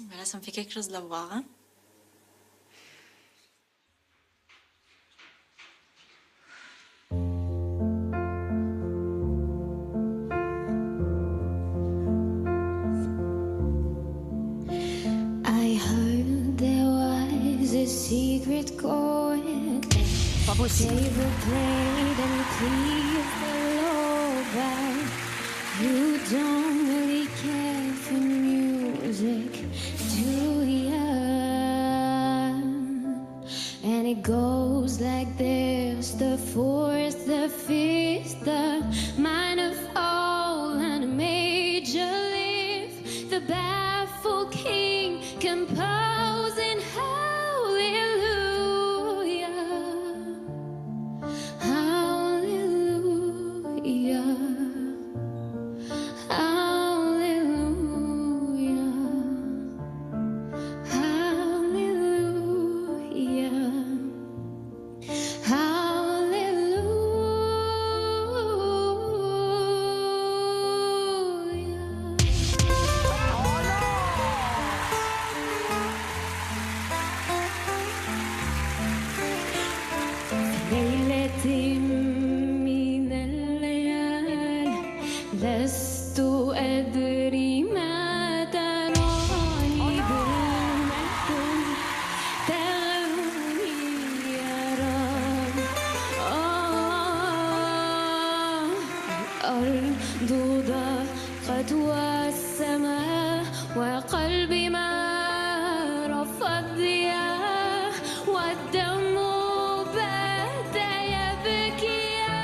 Voilà, ça me fait quelque chose de la voir, hein. I heard there was a secret chord. Pas possible. Table played and pleased the lullaby. You don't really care for music, do ya? And it goes like this: the fourth, the fifth, the minor fall and a major lift. The baffled king composing hallelujah, hallelujah, hallelujah, hallelujah. ليلة من الليالي لست أدري ما تراني بالمكتوم تغني يا رب. الأرض ضاقت والسماء وقلبي ما رفض ضياء والدم بات يبكي يا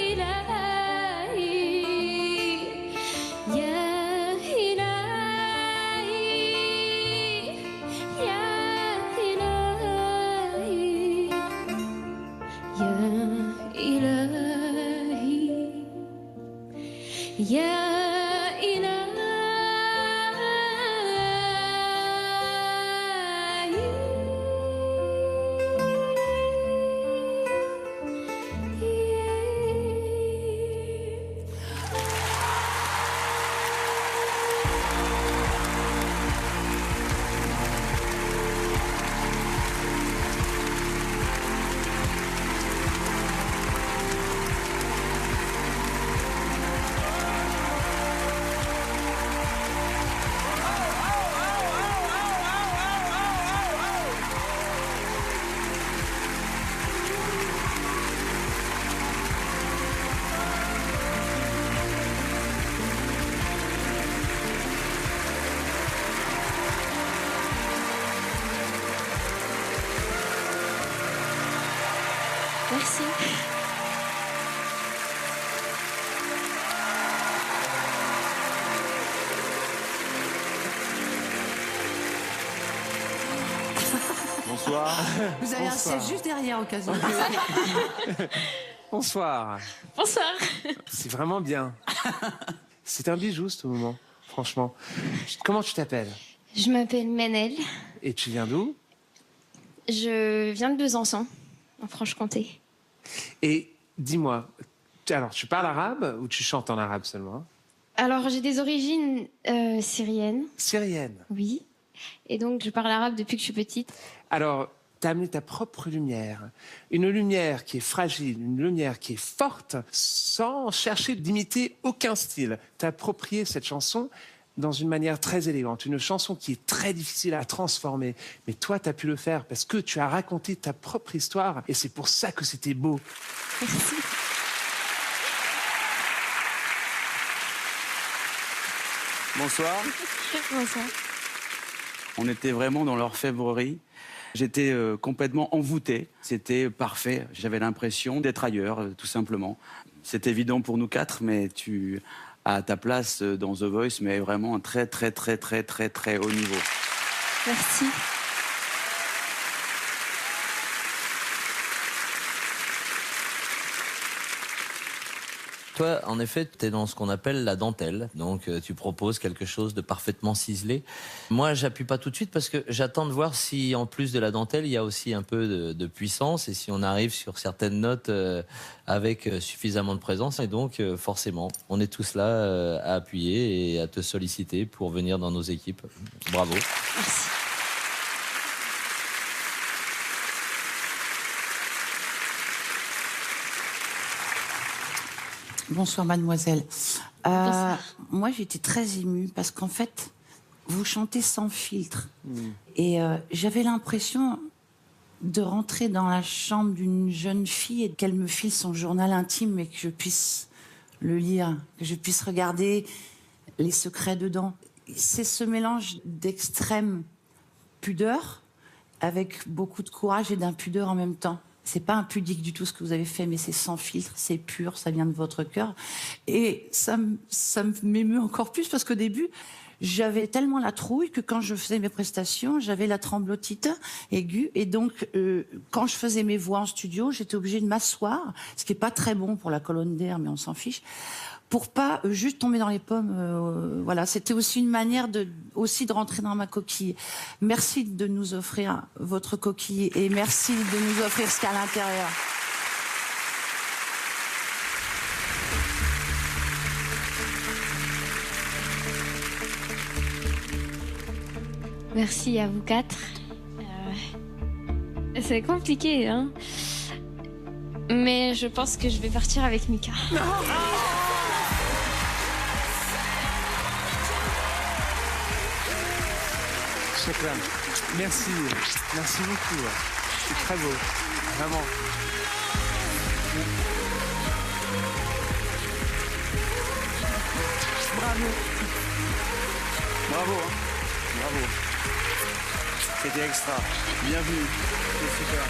إلهي يا إلهي يا إلهي يا إلهي يا إلهي. Merci. Bonsoir. Vous avez un Bonsoir. siège juste derrière au cas où. Bonsoir. Bonsoir. C'est vraiment bien. C'est un bijou ce moment, franchement. Comment tu t'appelles? Je m'appelle Manel. Et tu viens d'où? Je viens de Besançon, en Franche-Comté. Et dis-moi, alors tu parles arabe ou tu chantes en arabe seulement? Alors, j'ai des origines syriennes, Syrienne. oui. Et donc, je parle arabe depuis que je suis petite. Alors, tu as amené ta propre lumière. Une lumière qui est fragile, une lumière qui est forte, sans chercher d'imiter aucun style. Tu as approprié cette chanson dans une manière très élégante. Une chanson qui est très difficile à transformer. Mais toi, tu as pu le faire parce que tu as raconté ta propre histoire. Et c'est pour ça que c'était beau. Merci. Bonsoir. Bonsoir. On était vraiment dans l'orfèvrerie. J'étais complètement envoûté. C'était parfait. J'avais l'impression d'être ailleurs, tout simplement. C'est évident pour nous quatre, mais tu as ta place dans The Voice, mais vraiment un très, très, très, très, très, très haut niveau. Merci. Toi, en effet, tu es dans ce qu'on appelle la dentelle. Donc, tu proposes quelque chose de parfaitement ciselé. Moi, j'appuie pas tout de suite parce que j'attends de voir si, en plus de la dentelle, il y a aussi un peu de puissance et si on arrive sur certaines notes avec suffisamment de présence. Et donc, forcément, on est tous là à appuyer et à te solliciter pour venir dans nos équipes. Bravo. Merci. Bonsoir, mademoiselle. Bonsoir. Moi, j'étais très émue parce qu'en fait, vous chantez sans filtre. Et j'avais l'impression de rentrer dans la chambre d'une jeune fille et qu'elle me file son journal intime et que je puisse le lire, que je puisse regarder les secrets dedans. C'est ce mélange d'extrême pudeur avec beaucoup de courage et d'impudeur en même temps. C'est pas impudique du tout ce que vous avez fait, mais c'est sans filtre, c'est pur, ça vient de votre cœur. Et ça m'émeut encore plus parce qu'au début, j'avais tellement la trouille que quand je faisais mes prestations, j'avais la tremblotite aiguë. Et donc, quand je faisais mes voix en studio, j'étais obligée de m'asseoir, ce qui est pas très bon pour la colonne d'air, mais on s'en fiche, pour pas juste tomber dans les pommes. Voilà, c'était aussi une manière de rentrer dans ma coquille. Merci de nous offrir votre coquille et merci de nous offrir ce qu'il y a à l'intérieur. Merci à vous quatre. C'est compliqué, hein. Mais je pense que je vais partir avec Mika. Chakram, merci. Merci beaucoup. C'est très beau. Vraiment. Bravo. Bravo, hein. Bravo. C'était extra. Bienvenue. C'est super.